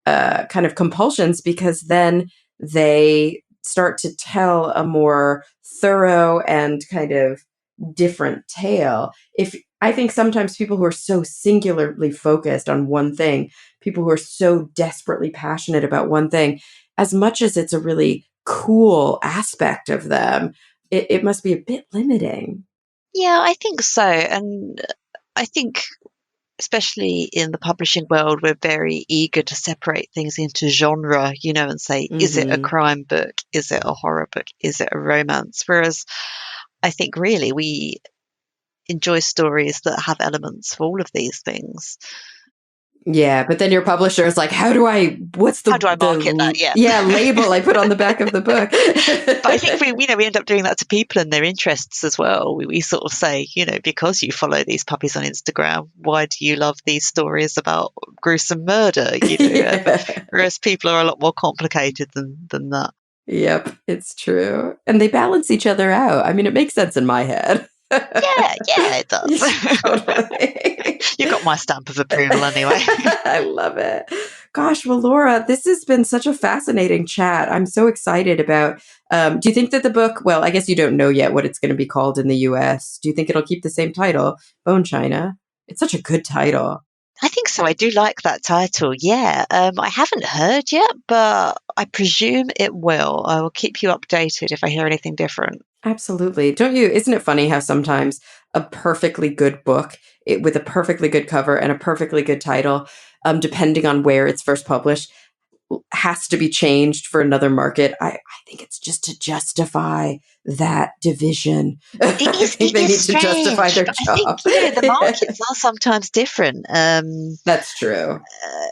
kind of compulsions, because then they start to tell a more thorough and kind of different tale. If I think sometimes people who are so singularly focused on one thing, people who are so desperately passionate about one thing, as much as it's a really cool aspect of them, it must be a bit limiting. Yeah, I think so. And I think, especially in the publishing world, we're very eager to separate things into genre, and say, is it a Hmm. crime book? Is it a horror book? Is it a romance? Whereas I think really we enjoy stories that have elements of all of these things. Yeah, but then your publisher is like, what's How do I market that? Yeah. label I put on the back of the book? But I think we end up doing that to people and their interests as well. We sort of say, because you follow these puppies on Instagram, why do you love these stories about gruesome murder? Yeah. Whereas people are a lot more complicated than that. Yep, it's true. And they balance each other out. I mean, it makes sense in my head. Yeah, it does. Totally. You got my stamp of approval anyway. I love it. Gosh, well, Laura, this has been such a fascinating chat. I'm so excited about. Do you think that the book? Well, I guess you don't know yet what it's going to be called in the U.S. Do you think it'll keep the same title, Bone China? It's such a good title. I think so. I do like that title. Yeah. I haven't heard yet, but I presume it will. I will keep you updated if I hear anything different. Absolutely. Don't you? Isn't it funny how sometimes a perfectly good book with a perfectly good cover and a perfectly good title, depending on where it's first published, has to be changed for another market. I think it's just to justify that division. I think It they is need to justify strange, their but I think, job. the markets are sometimes different. That's true.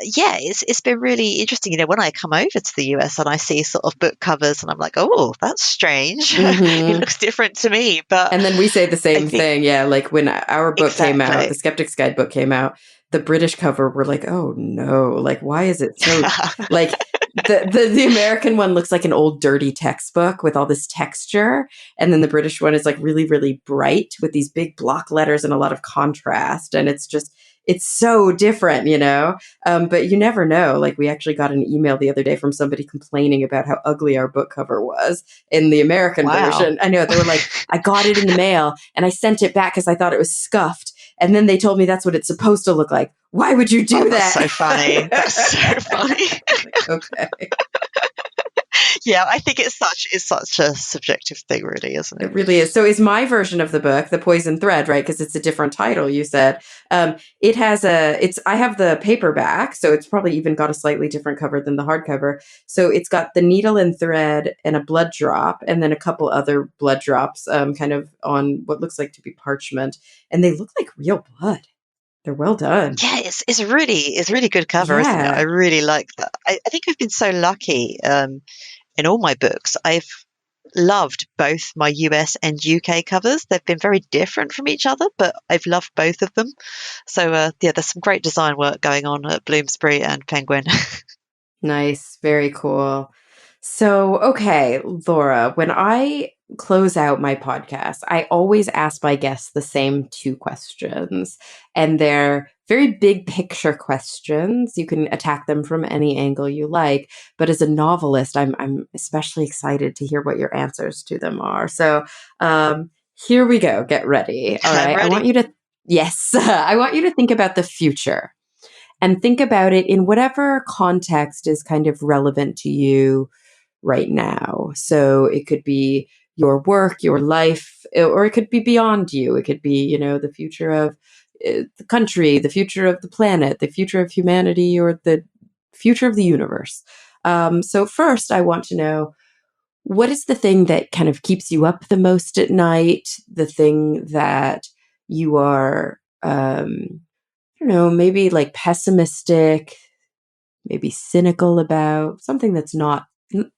Yeah, it's been really interesting. When I come over to the US and I see sort of book covers and I'm like, oh, that's strange. It Hmm. looks different to me. But And then we say the I same think thing. Yeah, like when our book came out, exactly. the Skeptic's Guide book came out, the British cover, we're like, oh no, like why is it so like the American one looks like an old dirty textbook with all this texture, and then the British one is like really really bright with these big block letters and a lot of contrast, and it's so different. But you never know. Like we actually got an email the other day from somebody complaining about how ugly our book cover was in the American Wow. version. I know, they were like, I got it in the mail and I sent it back because I thought it was scuffed. And then they told me that's what it's supposed to look like. Why would you do That's that? so funny. That's so funny. Like, okay. Yeah, I think it's such a subjective thing, really, isn't it? It really is. So is my version of the book, The Poison Thread, right? Because it's a different title, you said. It has I have the paperback, so it's probably even got a slightly different cover than the hardcover. So it's got the needle and thread and a blood drop, and then a couple other blood drops kind of on what looks like to be parchment. And they look like real blood. They're well done. Yeah, it's really good cover, isn't it? I Yeah. really like that. I think I've been so lucky in all my books. I've loved both my US and UK covers. They've been very different from each other, but I've loved both of them. So yeah, there's some great design work going on at Bloomsbury and Penguin. Nice. Very cool. So, okay, Laura, when I close out my podcast, I always ask my guests the same two questions. And they're very big picture questions. You can attack them from any angle you like. But as a novelist, I'm especially excited to hear what your answers to them are. So, here we go. Get ready. All I'm right. ready. Yes, I want you to think about the future and think about it in whatever context is kind of relevant to you right now. So it could be your work, your life, or it could be beyond you. It could be, the future of the country, the future of the planet, the future of humanity, or the future of the universe. So, first, I want to know, what is the thing that kind of keeps you up the most at night? The thing that you are, I don't know, maybe like pessimistic, maybe cynical about, something that's not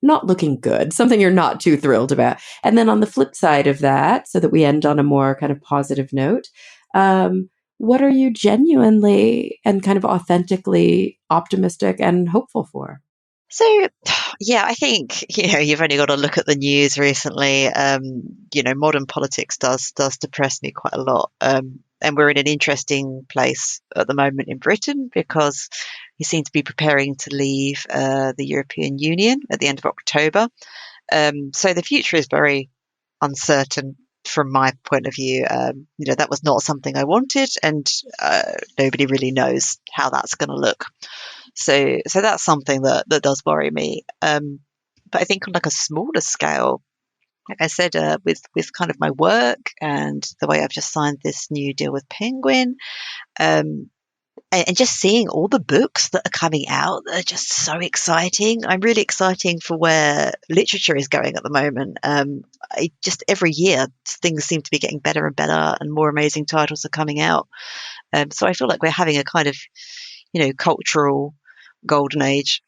looking good, something you're not too thrilled about. And then on the flip side of that, so that we end on a more kind of positive note, what are you genuinely and kind of authentically optimistic and hopeful for? So, yeah, I think you've only got to look at the news recently. Modern politics does depress me quite a lot, and we're in an interesting place at the moment in Britain because we seem to be preparing to leave the European Union at the end of October. So the future is very uncertain from my point of view. That was not something I wanted, and nobody really knows how that's going to look. So that's something that does worry me. But I think on like a smaller scale, like I said, with kind of my work and the way I've just signed this new deal with Penguin, and just seeing all the books that are coming out that are just so exciting. I'm really exciting for where literature is going at the moment. Just every year things seem to be getting better and better, and more amazing titles are coming out. So I feel like we're having a kind of cultural golden age,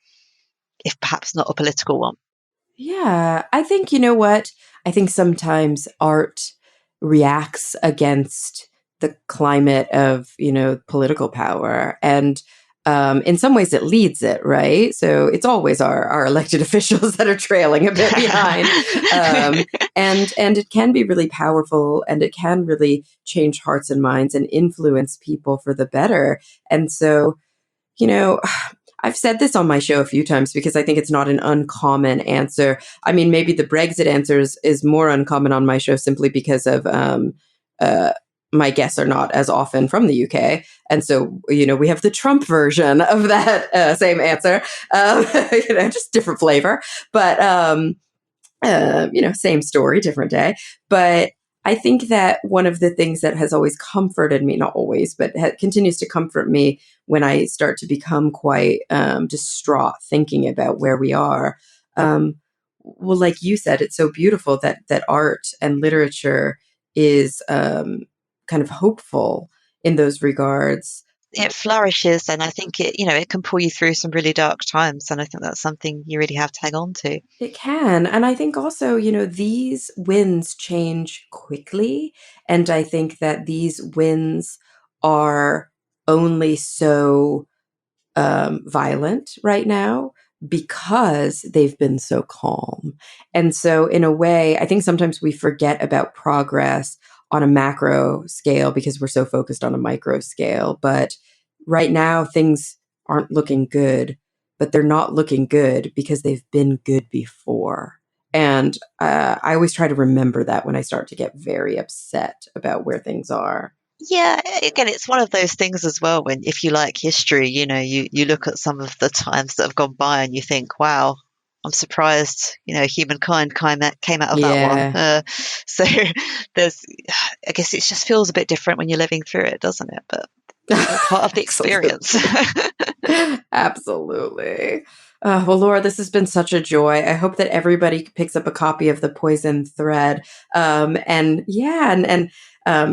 if perhaps not a political one. Yeah, I think, you know what? I think sometimes art reacts against the climate of, political power. And in some ways it leads it, right? So it's always our elected officials that are trailing a bit behind. And it can be really powerful, and it can really change hearts and minds and influence people for the better. And so, you know, I've said this on my show a few times because I think it's not an uncommon answer. I mean, maybe the Brexit answer is more uncommon on my show simply because of my guests are not as often from the UK. And so, we have the Trump version of that same answer, just different flavor. But, same story, different day. But I think that one of the things that has always comforted me, not always, but continues to comfort me when I start to become quite distraught thinking about where we are. Well, like you said, it's so beautiful that art and literature is kind of hopeful in those regards. It flourishes, and I think it can pull you through some really dark times, and I think that's something you really have to hang on to. It can. And I think also, these winds change quickly. And I think that these winds are only so violent right now because they've been so calm. And so, in a way, I think sometimes we forget about progress on a macro scale because we're so focused on a micro scale. But right now, things aren't looking good, but they're not looking good because they've been good before. And I always try to remember that when I start to get very upset about where things are. Yeah, again, it's one of those things as well, when if you like history, you look at some of the times that have gone by and you think, wow, I'm surprised, humankind came out of that Yeah. one. So there's, I guess it just feels a bit different when you're living through it, doesn't it? But it's part of the experience. Absolutely. Well, Laura, this has been such a joy. I hope that everybody picks up a copy of The Poison Thread, and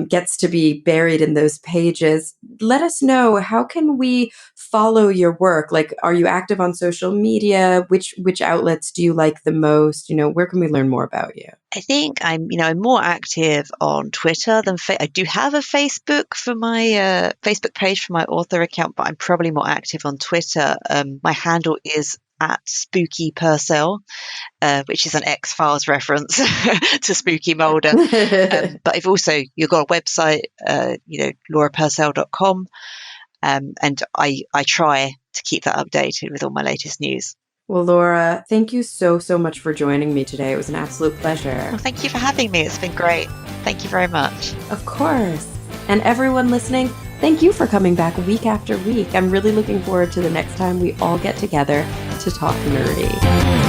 gets to be buried in those pages. Let us know, how can we follow your work? Like, are you active on social media? Which outlets do you like the most? Where can we learn more about you? I think I'm more active on Twitter than I do have a Facebook for my Facebook page for my author account, but I'm probably more active on Twitter. My handle is at Spooky Purcell, which is an X-Files reference to Spooky Mulder. But you've got a website, laurapurcell.com, and I try to keep that updated with all my latest news. Well, Laura, thank you so, so much for joining me today. It was an absolute pleasure. Well, thank you for having me. It's been great. Thank you very much. Of course. And everyone listening, thank you for coming back week after week. I'm really looking forward to the next time we all get together to talk nerdy.